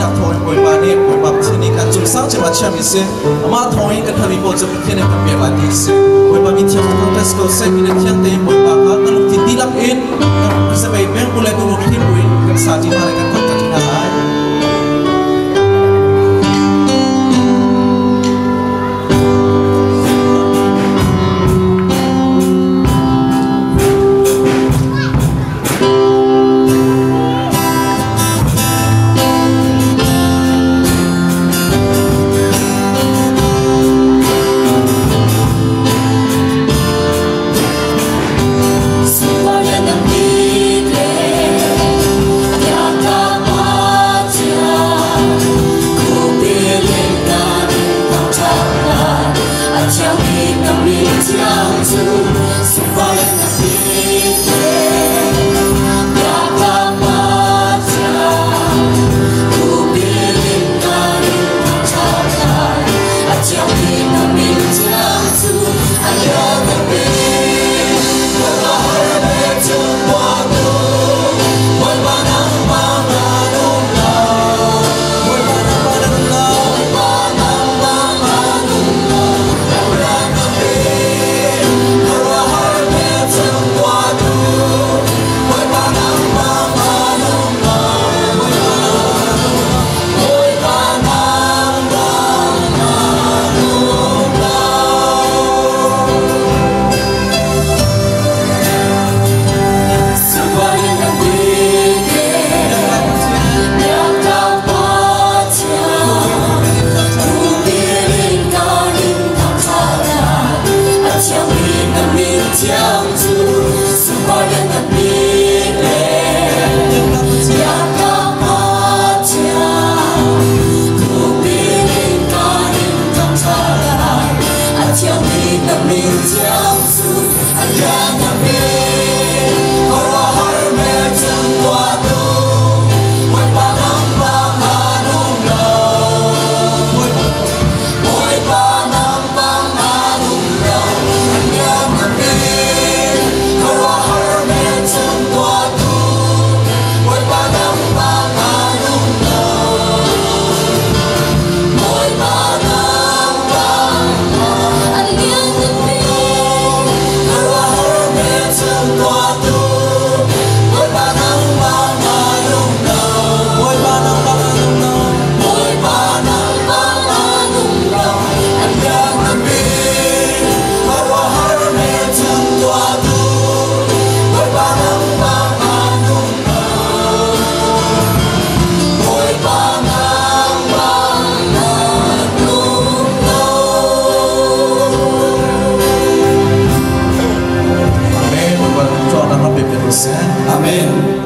đặc thôi buổi bà niệm buổi bà thiên ni cả chúng sáng chỉ mà chăm mình xem mà thôi cái thời bộ cho thiên ni đặc biệt là đi xem buổi bà mình theo phong cách school xem mình thiên tế buổi bà hát nó lúc thì đi lắm in nó sẽ bị béo buổi tôi một thiên buổi cái sao chỉ mà lại cái con cái này Amen.